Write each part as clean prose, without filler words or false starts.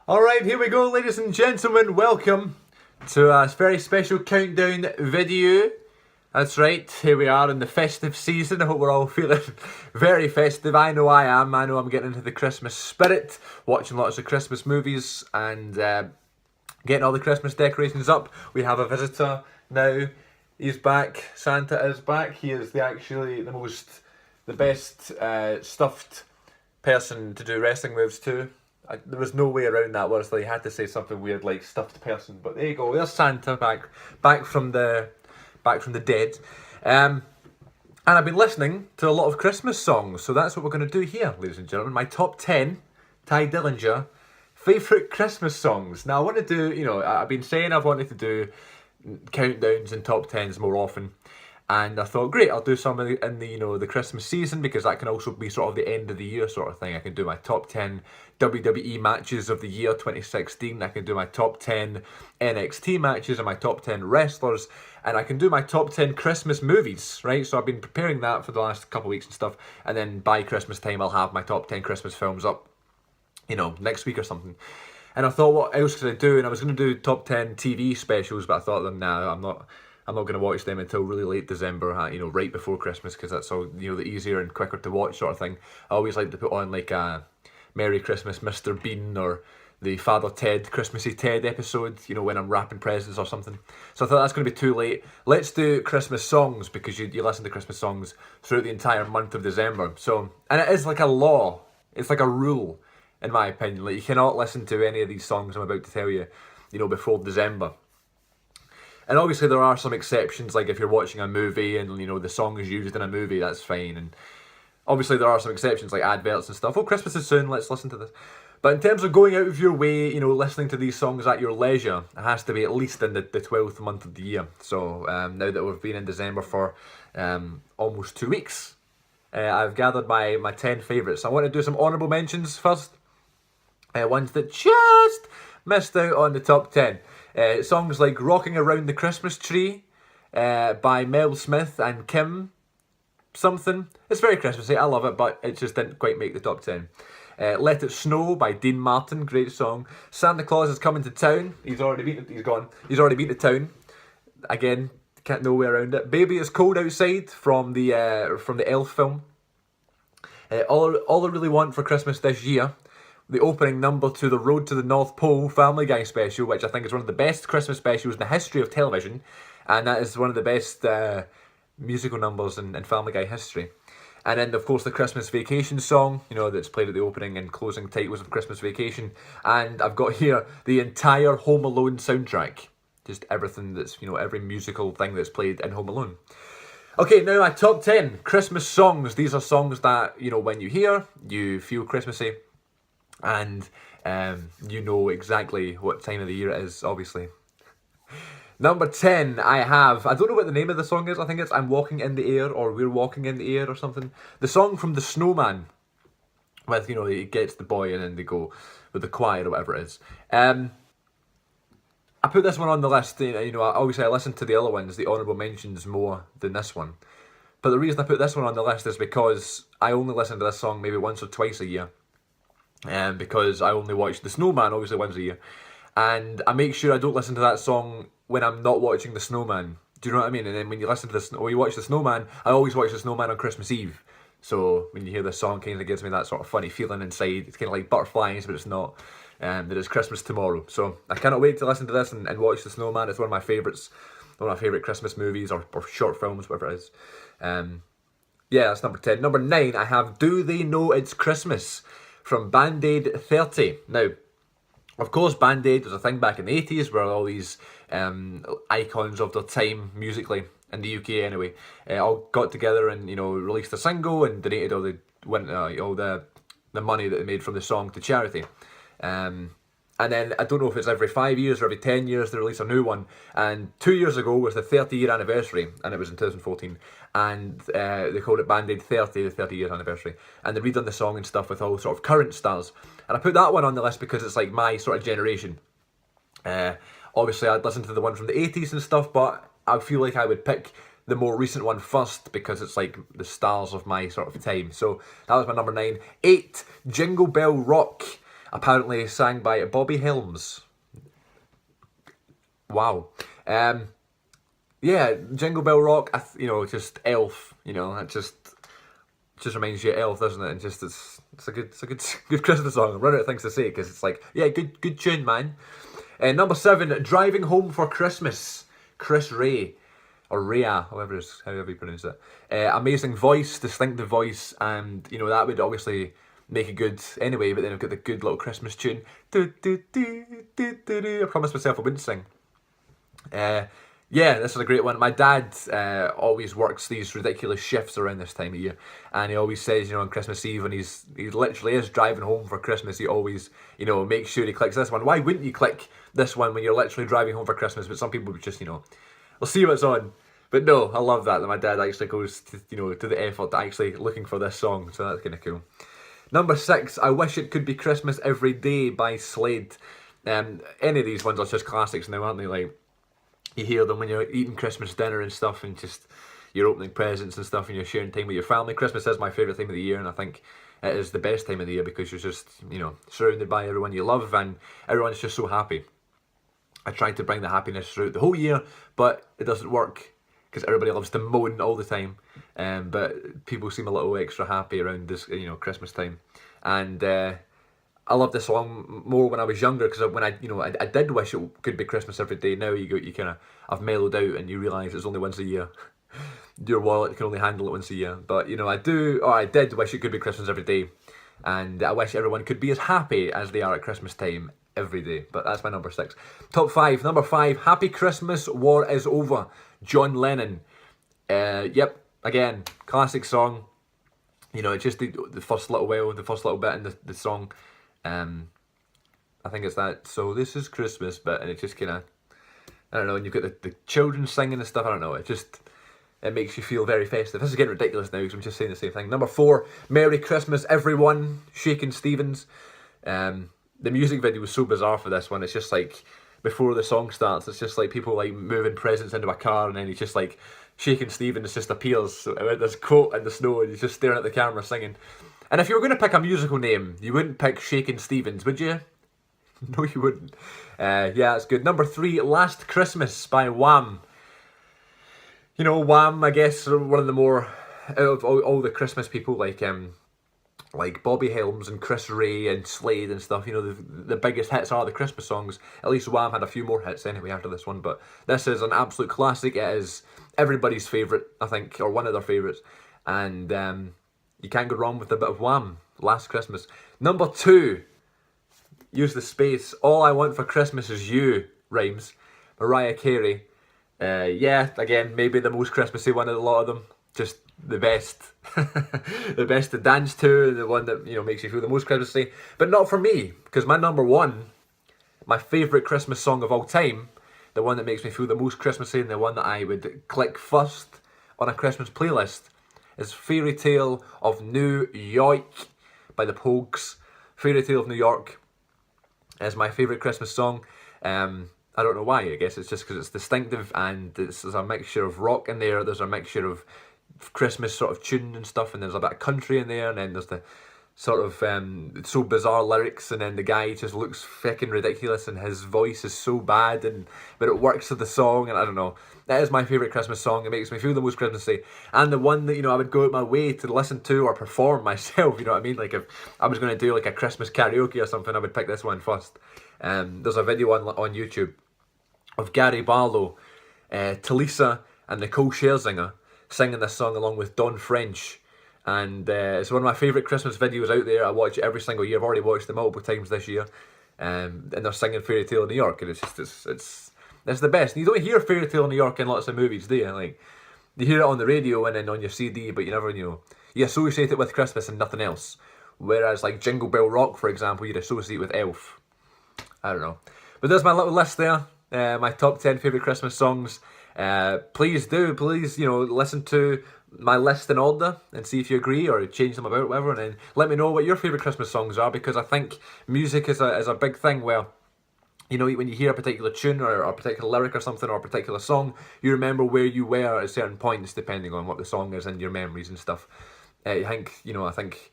Alright, here we go, ladies and gentlemen. Welcome to a very special countdown video. That's right, here we are in the festive season. I hope we're all feeling very festive. I know I am. I know I'm getting into the Christmas spirit, watching lots of Christmas movies and getting all the Christmas decorations up. We have a visitor now. He's back. Santa is back. He is the best stuffed person to do wrestling moves to. There was no way around that, was there? You had to say something weird like stuffed person. But there you go. There's Santa back from the dead. And I've been listening to a lot of Christmas songs, so that's what we're going to do here, ladies and gentlemen. My top 10 Ty Dillinger favourite Christmas songs. Now I want to do, I've been saying I've wanted to do countdowns and top 10s more often. And I thought, great, I'll do some in the Christmas season, because that can also be sort of the end of the year sort of thing. I can do my top 10 WWE matches of the year 2016. I can do my top 10 NXT matches and my top 10 wrestlers. And I can do my top 10 Christmas movies, right? So I've been preparing that for the last couple of weeks and stuff. And then by Christmas time, I'll have my top 10 Christmas films up, next week or something. And I thought, what else could I do? And I was going to do top 10 TV specials, but I thought, nah, I'm not going to watch them until really late December, right before Christmas, because that's all, the easier and quicker to watch sort of thing. I always like to put on like a Merry Christmas Mr. Bean or the Father Ted, Christmassy Ted episode, when I'm wrapping presents or something. So I thought that's going to be too late. Let's do Christmas songs, because you listen to Christmas songs throughout the entire month of December. So, and it is like a law. It's like a rule, in my opinion. Like, you cannot listen to any of these songs I'm about to tell you, before December. And obviously there are some exceptions, like if you're watching a movie and, the song is used in a movie, that's fine. And obviously there are some exceptions, like adverts and stuff. Oh, Christmas is soon, let's listen to this. But in terms of going out of your way, listening to these songs at your leisure, it has to be at least in the 12th month of the year. So now that we've been in December for almost 2 weeks, I've gathered my 10 favourites. I want to do some honourable mentions first. Ones that just missed out on the top 10. Songs like Rocking Around the Christmas Tree by Mel Smith and Kim something. It's very Christmassy, I love it, but it just didn't quite make the top 10. Let It Snow by Dean Martin, great song. Santa Claus Is Coming to Town. He's already been to town. Again, can't know way around it. Baby It's Cold Outside from the Elf film. All I Really Want for Christmas This Year. The opening number to the Road to the North Pole Family Guy special, which I think is one of the best Christmas specials in the history of television, and that is one of the best musical numbers in Family Guy history. And then, of course, the Christmas Vacation song, that's played at the opening and closing titles of Christmas Vacation. And I've got here the entire Home Alone soundtrack, just everything that's, every musical thing that's played in Home Alone. Okay, now my top 10 Christmas songs. These are songs that, when you hear, you feel Christmassy. And you know exactly what time of the year it is, obviously. Number 10, I don't know what the name of the song is. I think it's I'm Walking in the Air, or We're Walking in the Air, or something. The song from the Snowman, with, he gets the boy and then they go with the choir or whatever it is. I put this one on the list, obviously I listened to the other ones, the honourable mentions, more than this one. But the reason I put this one on the list is because I only listen to this song maybe once or twice a year. Because I only watch The Snowman, obviously, once a year. And I make sure I don't listen to that song when I'm not watching The Snowman. Do you know what I mean? And then when you listen to you watch The Snowman, I always watch The Snowman on Christmas Eve. So when you hear this song, it kind of gives me that sort of funny feeling inside. It's kind of like butterflies, but it's not. That it's Christmas tomorrow. So I cannot wait to listen to this and watch The Snowman. It's one of my favourites. One of my favourite Christmas movies or short films, whatever it is. Yeah, that's number 10. Number 9, I have Do They Know It's Christmas? From Band-Aid 30. Now, of course, Band-Aid was a thing back in the 80s where all these icons of their time, musically, in the UK anyway, all got together and, released a single and donated all the money that they made from the song to charity. And then, I don't know if it's every 5 years or every 10 years they release a new one. And 2 years ago was the 30-year anniversary, and it was in 2014. And they called it Band-Aid 30, the 30-year anniversary. And they redone the song and stuff with all sort of current stars. And I put that one on the list because it's like my sort of generation. Obviously, I'd listen to the one from the 80s and stuff, but I feel like I would pick the more recent one first because it's like the stars of my sort of time. So that was my number 9. 8, Jingle Bell Rock. apparently sang by Bobby Helms. Wow. Yeah, Jingle Bell Rock, you know, just Elf, you know, that just reminds you of Elf, doesn't it? And just, it's a good Christmas song. I'm running out of things to say, because it's like, yeah, good tune, man. Number 7, Driving Home for Christmas, Chris Rea, or Rhea, however you pronounce it. Amazing voice, distinctive voice, and, you know, that would obviously make it good anyway, but then I've got the good little Christmas tune. I promised myself I wouldn't sing. Yeah, this is a great one. My dad always works these ridiculous shifts around this time of year, and he always says, you know, on Christmas Eve, when he literally is driving home for Christmas, he always, you know, makes sure he clicks this one. Why wouldn't you click this one when you're literally driving home for Christmas? But some people would just, you know, we'll see what's on. But no, I love that my dad actually goes to, you know, to the effort to actually looking for this song, so that's kind of cool. Number 6, I Wish It Could Be Christmas Every Day by Slade. Any of these ones are just classics now, aren't they? Like, you hear them when you're eating Christmas dinner and stuff, and just you're opening presents and stuff, and you're sharing time with your family. Christmas is my favourite time of the year, and I think it is the best time of the year because you're just, you know, surrounded by everyone you love, and everyone's just so happy. I try to bring the happiness throughout the whole year, but it doesn't work because everybody loves to moan all the time. But people seem a little extra happy around this, you know, Christmas time, and I loved this song more when I was younger, because when I did wish it could be Christmas every day. Now you kind of, I've mellowed out and you realise it's only once a year. Your wallet can only handle it once a year. But, you know, I did wish it could be Christmas every day. And I wish everyone could be as happy as they are at Christmas time every day. But that's my number 6. Top 5. Number 5, Happy Christmas, War Is Over, John Lennon. Yep, again, classic song. You know, it's just the first little bit in the song. I think it's that, so this is Christmas bit, and it just kind of, I don't know, and you've got the children singing and stuff, I don't know, it makes you feel very festive. This is getting ridiculous now because I'm just saying the same thing. Number 4, Merry Christmas Everyone, Shakin' Stevens. The music video was so bizarre for this one. It's just like, before the song starts, it's just like people like moving presents into a car, and then he's just like, Shakin' Stevens just appears with this coat in the snow, and he's just staring at the camera singing. And if you were going to pick a musical name, you wouldn't pick Shakin' Stevens, would you? No, you wouldn't. Yeah, that's good. Number 3, Last Christmas by Wham. You know, Wham, I guess, are one of the more, out of all the Christmas people, like Bobby Helms and Chris Rea and Slade and stuff, you know, the biggest hits are the Christmas songs. At least Wham had a few more hits anyway after this one, but this is an absolute classic. It is everybody's favourite, I think, or one of their favourites. And you can't go wrong with a bit of Wham, Last Christmas. Number 2, use the space, All I Want for Christmas Is You, rhymes, Mariah Carey. Yeah, again, maybe the most Christmassy one of a lot of them. Just the best. The best to dance to, the one that, you know, makes you feel the most Christmassy. But not for me, because my number 1, my favourite Christmas song of all time, the one that makes me feel the most Christmassy and the one that I would click first on a Christmas playlist, is Fairy Tale of New York by the Pogues. Fairy Tale of New York is my favourite Christmas song. I don't know why, I guess it's just because it's distinctive, and there's a mixture of rock in there, there's a mixture of Christmas sort of tune and stuff, and there's a bit of country in there, and then there's the sort of so bizarre lyrics, and then the guy just looks fucking ridiculous, and his voice is so bad, but it works for the song, and I don't know. That is my favourite Christmas song. It makes me feel the most Christmassy, and the one that, you know, I would go out my way to listen to or perform myself, you know what I mean? Like, if I was going to do like a Christmas karaoke or something, I would pick this one first. There's a video on YouTube of Gary Barlow, Talisa and Nicole Scherzinger singing this song along with Don French, and it's one of my favourite Christmas videos out there. I watch it every single year. I've already watched it multiple times this year, and they're singing Fairy Tale of New York, and it's just it's the best. And you don't hear Fairy Tale of New York in lots of movies, do you? Like, you hear it on the radio and then on your CD, but you never, you know, you associate it with Christmas and nothing else. Whereas like Jingle Bell Rock, for example, you'd associate with Elf. I don't know, but there's my little list there. My top 10 favourite Christmas songs. Please, you know, listen to my list in order and see if you agree or change them about, whatever, and then let me know what your favourite Christmas songs are, because I think music is a big thing where, you know, when you hear a particular tune or a particular lyric or something or a particular song, you remember where you were at certain points depending on what the song is and your memories and stuff. I think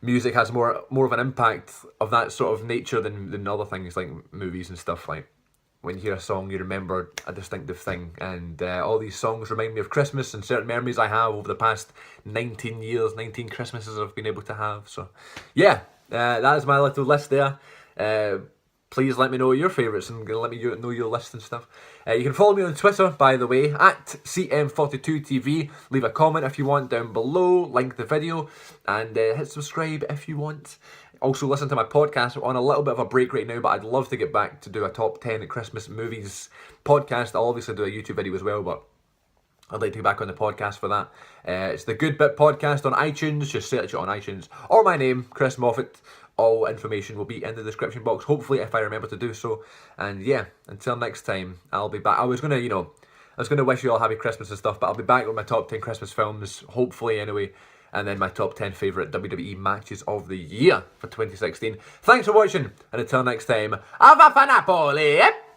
music has more of an impact of that sort of nature than other things like movies and stuff. Like when you hear a song, you remember a distinctive thing, and all these songs remind me of Christmas and certain memories I have over the past 19 years, 19 Christmases I've been able to have. So yeah, that is my little list there. Please let me know your favourites and let me know your list and stuff. You can follow me on Twitter, by the way, at Cm42TV. Leave a comment if you want down below, like the video, and hit subscribe if you want. Also listen to my podcast. We're on a little bit of a break right now, but I'd love to get back to do a top 10 Christmas movies podcast. I'll obviously do a YouTube video as well, but I'd like to get back on the podcast for that. It's the Good Bit Podcast on iTunes. Just search it on iTunes. Or my name, Chris Moffat. All information will be in the description box, hopefully, if I remember to do so. And yeah, until next time, I'll be back. I was going to wish you all happy Christmas and stuff, but I'll be back with my top 10 Christmas films, hopefully anyway. And then my top 10 favourite WWE matches of the year for 2016. Thanks for watching, and until next time, Ava Napoli!